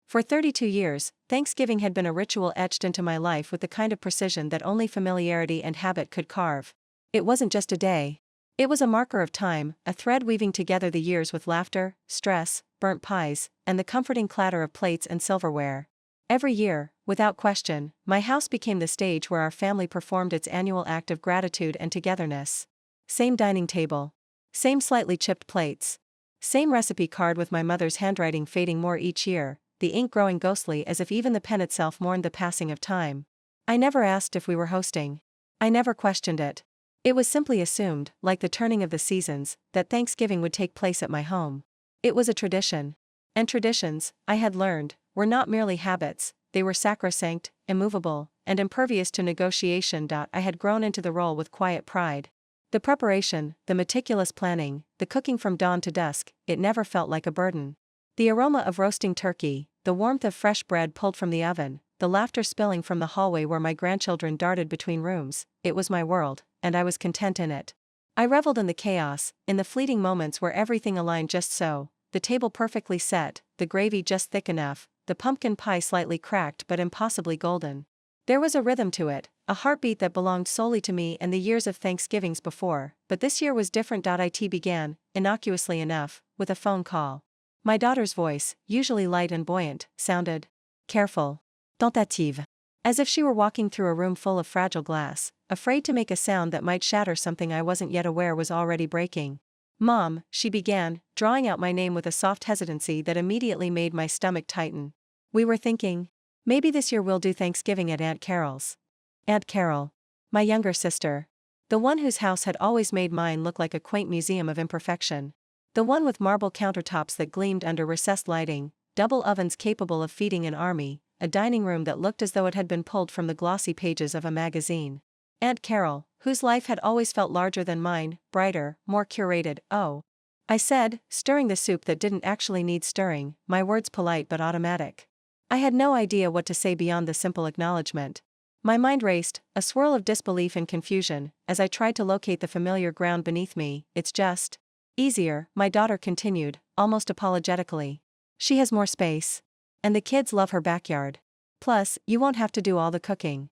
For 32 years, Thanksgiving had been a ritual etched into my life with the kind of precision that only familiarity and habit could carve. It wasn't just a day. It was a marker of time, a thread weaving together the years with laughter, stress, burnt pies, and the comforting clatter of plates and silverware. Every year, without question, my house became the stage where our family performed its annual act of gratitude and togetherness. Same dining table. Same slightly chipped plates. Same recipe card with my mother's handwriting fading more each year, the ink growing ghostly as if even the pen itself mourned the passing of time. I never asked if we were hosting. I never questioned it. It was simply assumed, like the turning of the seasons, that Thanksgiving would take place at my home. It was a tradition. And traditions, I had learned, were not merely habits, they were sacrosanct, immovable, and impervious to negotiation. I had grown into the role with quiet pride. The preparation, the meticulous planning, the cooking from dawn to dusk, it never felt like a burden. The aroma of roasting turkey, the warmth of fresh bread pulled from the oven, the laughter spilling from the hallway where my grandchildren darted between rooms, it was my world, and I was content in it. I reveled in the chaos, in the fleeting moments where everything aligned just so, the table perfectly set, the gravy just thick enough, the pumpkin pie slightly cracked but impossibly golden. There was a rhythm to it, a heartbeat that belonged solely to me and the years of Thanksgivings before, but this year was different. It began, innocuously enough, with a phone call. My daughter's voice, usually light and buoyant, sounded careful. Tentative. As if she were walking through a room full of fragile glass, afraid to make a sound that might shatter something I wasn't yet aware was already breaking. Mom, she began, drawing out my name with a soft hesitancy that immediately made my stomach tighten. We were thinking, maybe this year we'll do Thanksgiving at Aunt Carol's. Aunt Carol. My younger sister. The one whose house had always made mine look like a quaint museum of imperfection. The one with marble countertops that gleamed under recessed lighting, double ovens capable of feeding an army, a dining room that looked as though it had been pulled from the glossy pages of a magazine. Aunt Carol, whose life had always felt larger than mine, brighter, more curated. Oh, I said, stirring the soup that didn't actually need stirring, my words polite but automatic. I had no idea what to say beyond the simple acknowledgement. My mind raced, a swirl of disbelief and confusion, as I tried to locate the familiar ground beneath me. It's just easier, my daughter continued, almost apologetically. She has more space. And the kids love her backyard. Plus, you won't have to do all the cooking.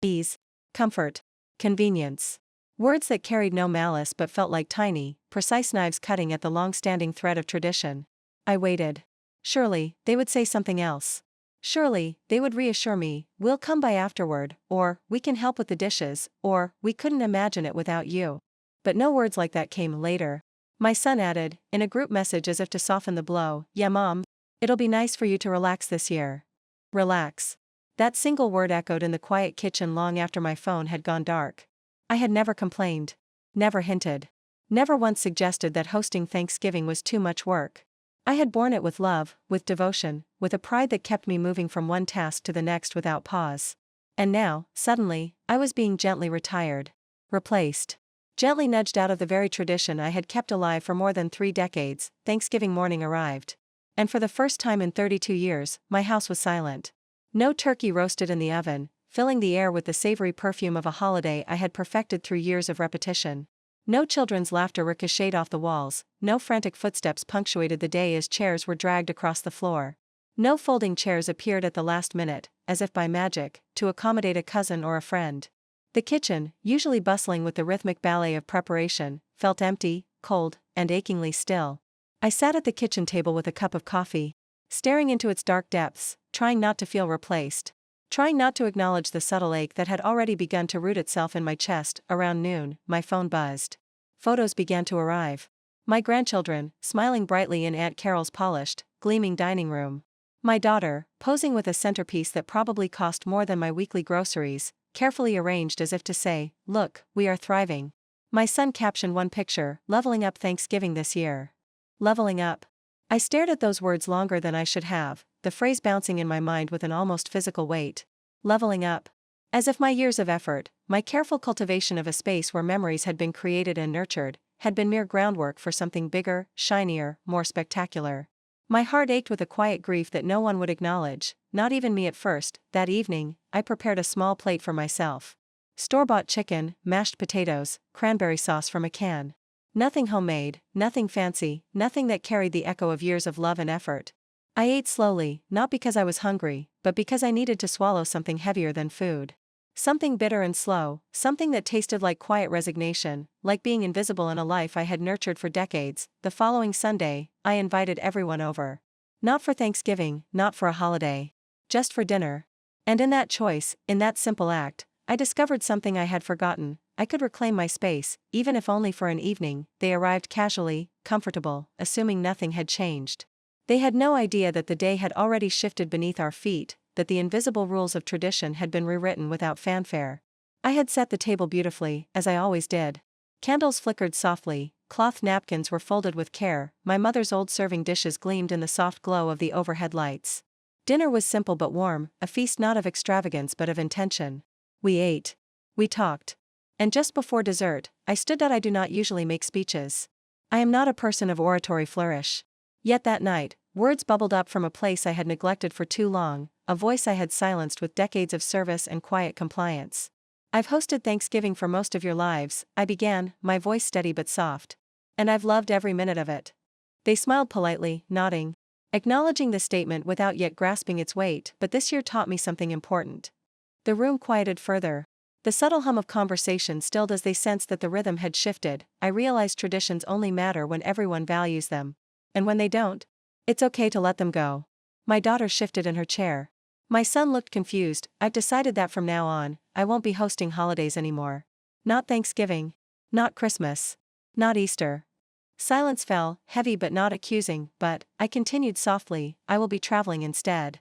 Ease. Comfort. Convenience. Words that carried no malice but felt like tiny, precise knives cutting at the long-standing thread of tradition. I waited. Surely, they would say something else. Surely, they would reassure me, we'll come by afterward, or, we can help with the dishes, or, we couldn't imagine it without you. But no words like that came later. My son added, in a group message as if to soften the blow, yeah Mom, it'll be nice for you to relax this year. Relax. That single word echoed in the quiet kitchen long after my phone had gone dark. I had never complained. Never hinted. Never once suggested that hosting Thanksgiving was too much work. I had borne it with love, with devotion, with a pride that kept me moving from one task to the next without pause. And now, suddenly, I was being gently retired. Replaced. Gently nudged out of the very tradition I had kept alive for more than 3 decades. Thanksgiving morning arrived. And for the first time in 32 years, my house was silent. No turkey roasted in the oven, filling the air with the savory perfume of a holiday I had perfected through years of repetition. No children's laughter ricocheted off the walls, no frantic footsteps punctuated the day as chairs were dragged across the floor. No folding chairs appeared at the last minute, as if by magic, to accommodate a cousin or a friend. The kitchen, usually bustling with the rhythmic ballet of preparation, felt empty, cold, and achingly still. I sat at the kitchen table with a cup of coffee, staring into its dark depths, trying not to feel replaced. Trying not to acknowledge the subtle ache that had already begun to root itself in my chest. Around noon, my phone buzzed. Photos began to arrive. My grandchildren, smiling brightly in Aunt Carol's polished, gleaming dining room. My daughter, posing with a centerpiece that probably cost more than my weekly groceries, carefully arranged as if to say, look, we are thriving. My son captioned one picture, leveling up Thanksgiving this year. Leveling up. I stared at those words longer than I should have, the phrase bouncing in my mind with an almost physical weight. Leveling up. As if my years of effort, my careful cultivation of a space where memories had been created and nurtured, had been mere groundwork for something bigger, shinier, more spectacular. My heart ached with a quiet grief that no one would acknowledge, not even me at first. That evening, I prepared a small plate for myself. Store-bought chicken, mashed potatoes, cranberry sauce from a can. Nothing homemade, nothing fancy, nothing that carried the echo of years of love and effort. I ate slowly, not because I was hungry, but because I needed to swallow something heavier than food. Something bitter and slow, something that tasted like quiet resignation, like being invisible in a life I had nurtured for decades. The following Sunday, I invited everyone over. Not for Thanksgiving, not for a holiday. Just for dinner. And in that choice, in that simple act, I discovered something I had forgotten. I could reclaim my space, even if only for an evening. They arrived casually, comfortable, assuming nothing had changed. They had no idea that the day had already shifted beneath our feet, that the invisible rules of tradition had been rewritten without fanfare. I had set the table beautifully, as I always did. Candles flickered softly, cloth napkins were folded with care, my mother's old serving dishes gleamed in the soft glow of the overhead lights. Dinner was simple but warm, a feast not of extravagance but of intention. We ate. We talked. And just before dessert, I stood that I do not usually make speeches. I am not a person of oratory flourish. Yet that night, words bubbled up from a place I had neglected for too long, a voice I had silenced with decades of service and quiet compliance. I've hosted Thanksgiving for most of your lives, I began, my voice steady but soft. And I've loved every minute of it. They smiled politely, nodding, acknowledging the statement without yet grasping its weight, but this year taught me something important. The room quieted further. The subtle hum of conversation stilled as they sensed that the rhythm had shifted. I realized traditions only matter when everyone values them. And when they don't, it's okay to let them go. My daughter shifted in her chair. My son looked confused. I've decided that from now on, I won't be hosting holidays anymore. Not Thanksgiving. Not Christmas. Not Easter. Silence fell, heavy but not accusing, but, I continued softly, I will be traveling instead.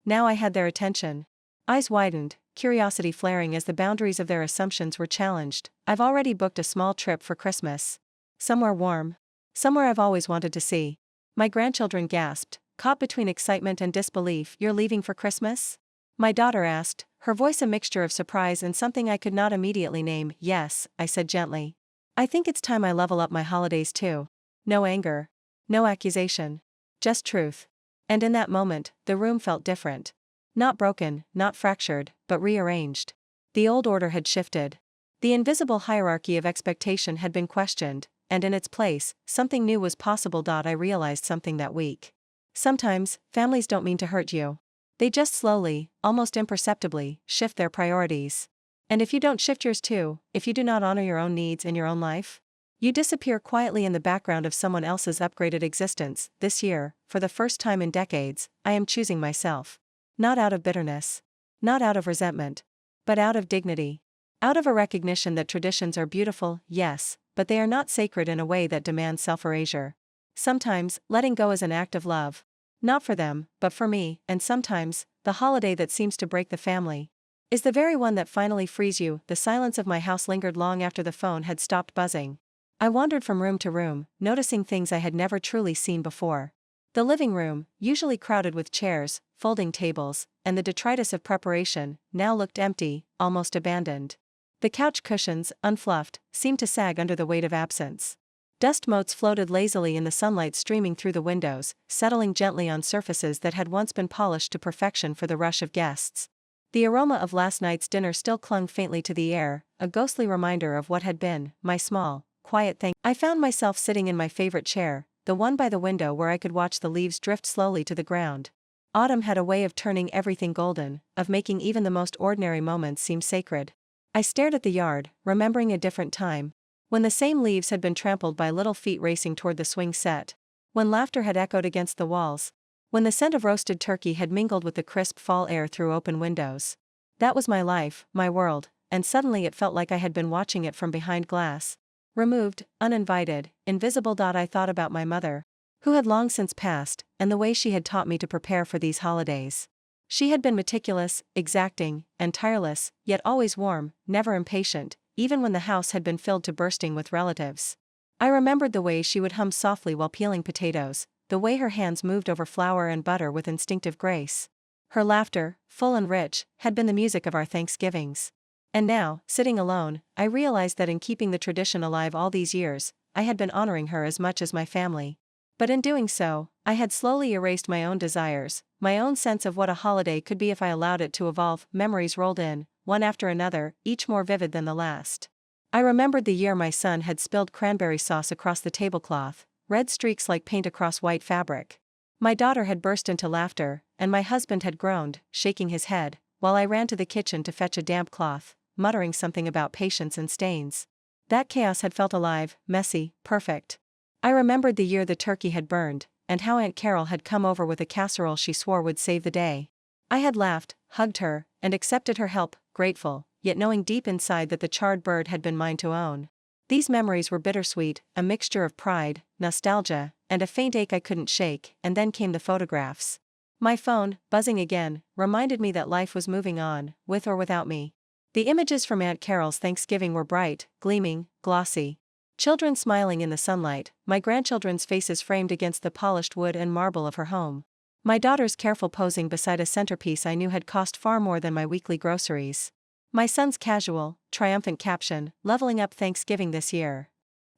Now I had their attention. Eyes widened, curiosity flaring as the boundaries of their assumptions were challenged. I've already booked a small trip for Christmas. Somewhere warm. Somewhere I've always wanted to see. My grandchildren gasped, caught between excitement and disbelief. You're leaving for Christmas? My daughter asked, her voice a mixture of surprise and something I could not immediately name. Yes, I said gently. I think it's time I level up my holidays too. No anger. No accusation. Just truth. And in that moment, the room felt different. Not broken, not fractured, but rearranged. The old order had shifted. The invisible hierarchy of expectation had been questioned, and in its place, something new was possible. I realized something that week. Sometimes, families don't mean to hurt you. They just slowly, almost imperceptibly, shift their priorities. And if you don't shift yours too, if you do not honor your own needs in your own life, you disappear quietly in the background of someone else's upgraded existence. This year, for the first time in decades, I am choosing myself. Not out of bitterness. Not out of resentment. But out of dignity. Out of a recognition that traditions are beautiful, yes, but they are not sacred in a way that demands self-erasure. Sometimes, letting go is an act of love. Not for them, but for me, and sometimes, the holiday that seems to break the family is the very one that finally frees you. The silence of my house lingered long after the phone had stopped buzzing. I wandered from room to room, noticing things I had never truly seen before. The living room, usually crowded with chairs, folding tables, and the detritus of preparation, now looked empty, almost abandoned. The couch cushions, unfluffed, seemed to sag under the weight of absence. Dust motes floated lazily in the sunlight streaming through the windows, settling gently on surfaces that had once been polished to perfection for the rush of guests. The aroma of last night's dinner still clung faintly to the air, a ghostly reminder of what had been, my small, quiet thing. I found myself sitting in my favorite chair, the one by the window where I could watch the leaves drift slowly to the ground. Autumn had a way of turning everything golden, of making even the most ordinary moments seem sacred. I stared at the yard, remembering a different time, when the same leaves had been trampled by little feet racing toward the swing set, when laughter had echoed against the walls, when the scent of roasted turkey had mingled with the crisp fall air through open windows. That was my life, my world, and suddenly it felt like I had been watching it from behind glass. Removed, uninvited, invisible. I thought about my mother, who had long since passed, and the way she had taught me to prepare for these holidays. She had been meticulous, exacting, and tireless, yet always warm, never impatient, even when the house had been filled to bursting with relatives. I remembered the way she would hum softly while peeling potatoes, the way her hands moved over flour and butter with instinctive grace. Her laughter, full and rich, had been the music of our Thanksgivings. And now, sitting alone, I realized that in keeping the tradition alive all these years, I had been honoring her as much as my family. But in doing so, I had slowly erased my own desires, my own sense of what a holiday could be if I allowed it to evolve. Memories rolled in, one after another, each more vivid than the last. I remembered the year my son had spilled cranberry sauce across the tablecloth, red streaks like paint across white fabric. My daughter had burst into laughter, and my husband had groaned, shaking his head, while I ran to the kitchen to fetch a damp cloth, muttering something about patience and stains. That chaos had felt alive, messy, perfect. I remembered the year the turkey had burned, and how Aunt Carol had come over with a casserole she swore would save the day. I had laughed, hugged her, and accepted her help, grateful, yet knowing deep inside that the charred bird had been mine to own. These memories were bittersweet, a mixture of pride, nostalgia, and a faint ache I couldn't shake, and then came the photographs. My phone, buzzing again, reminded me that life was moving on, with or without me. The images from Aunt Carol's Thanksgiving were bright, gleaming, glossy. Children smiling in the sunlight, my grandchildren's faces framed against the polished wood and marble of her home. My daughter's careful posing beside a centerpiece I knew had cost far more than my weekly groceries. My son's casual, triumphant caption, "Leveling up Thanksgiving this year."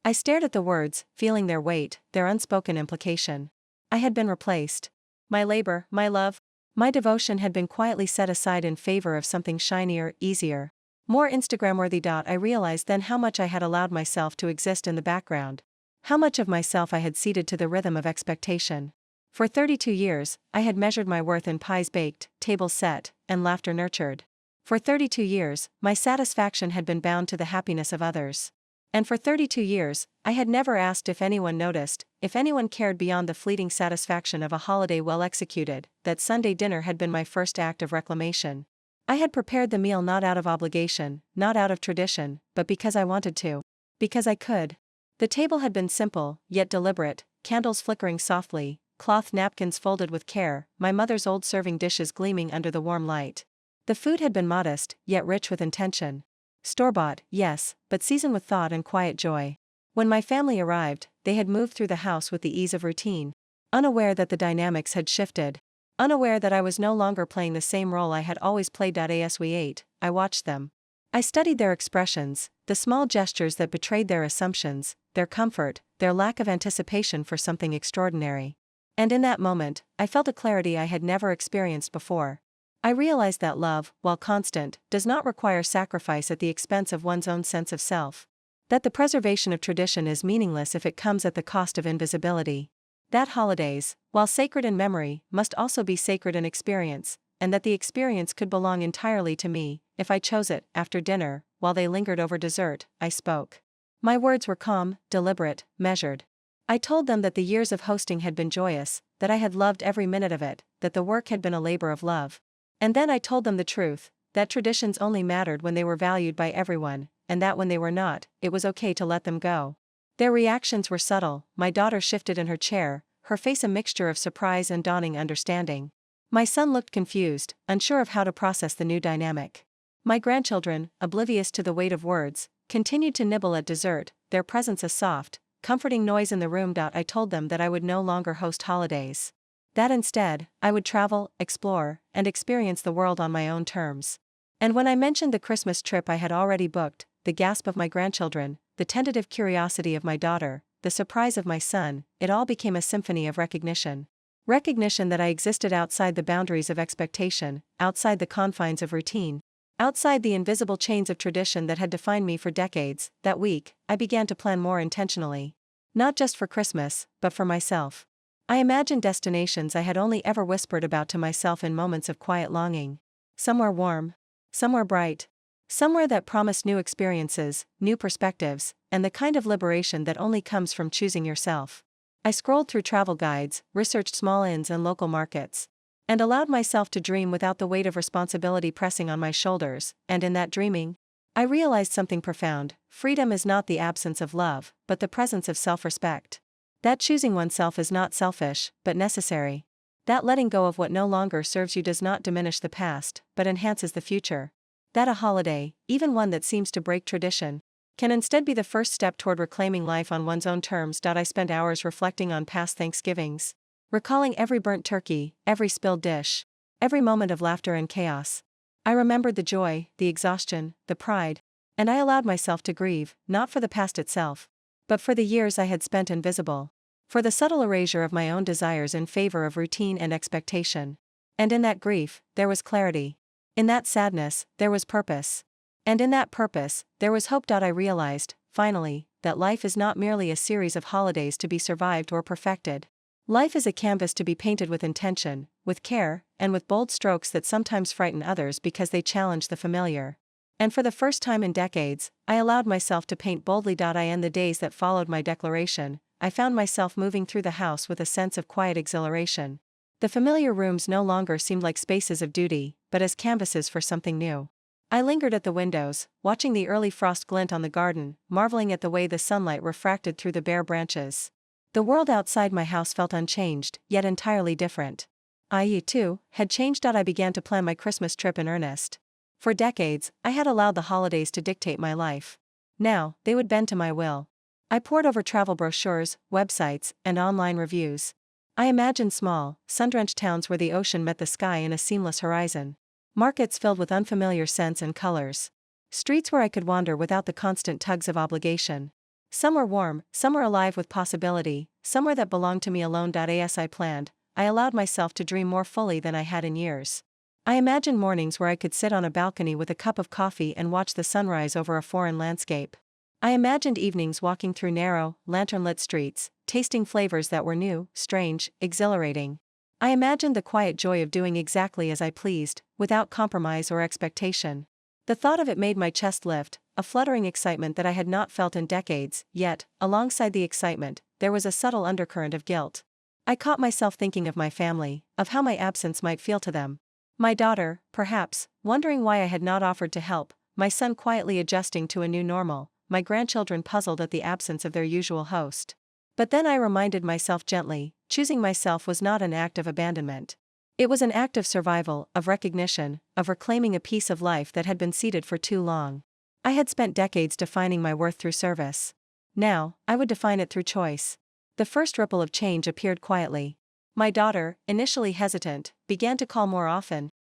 I stared at the words, feeling their weight, their unspoken implication. I had been replaced. My labor, my love, my devotion had been quietly set aside in favor of something shinier, easier, more Instagram-worthy. I realized then how much I had allowed myself to exist in the background. How much of myself I had ceded to the rhythm of expectation. For 32 years, I had measured my worth in pies baked, tables set, and laughter nurtured. For 32 years, my satisfaction had been bound to the happiness of others. And for 32 years, I had never asked if anyone noticed, if anyone cared beyond the fleeting satisfaction of a holiday well executed. That Sunday dinner had been my first act of reclamation. I had prepared the meal not out of obligation, not out of tradition, but because I wanted to. Because I could. The table had been simple, yet deliberate, candles flickering softly, cloth napkins folded with care, my mother's old serving dishes gleaming under the warm light. The food had been modest, yet rich with intention. Store-bought, yes, but seasoned with thought and quiet joy. When my family arrived, they had moved through the house with the ease of routine, unaware that the dynamics had shifted, unaware that I was no longer playing the same role I had always played. As we ate, I watched them. I studied their expressions, the small gestures that betrayed their assumptions, their comfort, their lack of anticipation for something extraordinary. And in that moment, I felt a clarity I had never experienced before. I realized that love, while constant, does not require sacrifice at the expense of one's own sense of self. That the preservation of tradition is meaningless if it comes at the cost of invisibility. That holidays, while sacred in memory, must also be sacred in experience, and that the experience could belong entirely to me, if I chose it. After dinner, while they lingered over dessert, I spoke. My words were calm, deliberate, measured. I told them that the years of hosting had been joyous, that I had loved every minute of it, that the work had been a labor of love. And then I told them the truth, that traditions only mattered when they were valued by everyone, and that when they were not, it was okay to let them go. Their reactions were subtle. My daughter shifted in her chair, her face a mixture of surprise and dawning understanding. My son looked confused, unsure of how to process the new dynamic. My grandchildren, oblivious to the weight of words, continued to nibble at dessert, their presence a soft, comforting noise in the room. I told them that I would no longer host holidays. That instead, I would travel, explore, and experience the world on my own terms. And when I mentioned the Christmas trip I had already booked, the gasp of my grandchildren, the tentative curiosity of my daughter, the surprise of my son, it all became a symphony of recognition. Recognition that I existed outside the boundaries of expectation, outside the confines of routine, outside the invisible chains of tradition that had defined me for decades. That week, I began to plan more intentionally. Not just for Christmas, but for myself. I imagined destinations I had only ever whispered about to myself in moments of quiet longing. Somewhere warm. Somewhere bright. Somewhere that promised new experiences, new perspectives, and the kind of liberation that only comes from choosing yourself. I scrolled through travel guides, researched small inns and local markets, and allowed myself to dream without the weight of responsibility pressing on my shoulders. And in that dreaming, I realized something profound. Freedom is not the absence of love, but the presence of self-respect. That choosing oneself is not selfish, but necessary. That letting go of what no longer serves you does not diminish the past, but enhances the future. That a holiday, even one that seems to break tradition, can instead be the first step toward reclaiming life on one's own terms. I spent hours reflecting on past Thanksgivings, recalling every burnt turkey, every spilled dish, every moment of laughter and chaos. I remembered the joy, the exhaustion, the pride, and I allowed myself to grieve, not for the past itself, but for the years I had spent invisible. For the subtle erasure of my own desires in favor of routine and expectation. And in that grief, there was clarity. In that sadness, there was purpose. And in that purpose, there was hope. I realized, finally, that life is not merely a series of holidays to be survived or perfected. Life is a canvas to be painted with intention, with care, and with bold strokes that sometimes frighten others because they challenge the familiar. And for the first time in decades, I allowed myself to paint boldly. In the days that followed my declaration, I found myself moving through the house with a sense of quiet exhilaration. The familiar rooms no longer seemed like spaces of duty, but as canvases for something new. I lingered at the windows, watching the early frost glint on the garden, marveling at the way the sunlight refracted through the bare branches. The world outside my house felt unchanged, yet entirely different. I, too, had changed. I began to plan my Christmas trip in earnest. For decades, I had allowed the holidays to dictate my life. Now, they would bend to my will. I pored over travel brochures, websites, and online reviews. I imagined small, sun-drenched towns where the ocean met the sky in a seamless horizon. Markets filled with unfamiliar scents and colors. Streets where I could wander without the constant tugs of obligation. Some were warm, some were alive with possibility, somewhere that belonged to me alone. As I planned, I allowed myself to dream more fully than I had in years. I imagined mornings where I could sit on a balcony with a cup of coffee and watch the sunrise over a foreign landscape. I imagined evenings walking through narrow, lantern-lit streets, tasting flavors that were new, strange, exhilarating. I imagined the quiet joy of doing exactly as I pleased, without compromise or expectation. The thought of it made my chest lift, a fluttering excitement that I had not felt in decades, yet, alongside the excitement, there was a subtle undercurrent of guilt. I caught myself thinking of my family, of how my absence might feel to them. My daughter, perhaps, wondering why I had not offered to help, my son quietly adjusting to a new normal, my grandchildren puzzled at the absence of their usual host. But then I reminded myself gently, choosing myself was not an act of abandonment. It was an act of survival, of recognition, of reclaiming a piece of life that had been ceded for too long. I had spent decades defining my worth through service. Now, I would define it through choice. The first ripple of change appeared quietly. My daughter, initially hesitant, began to call more often.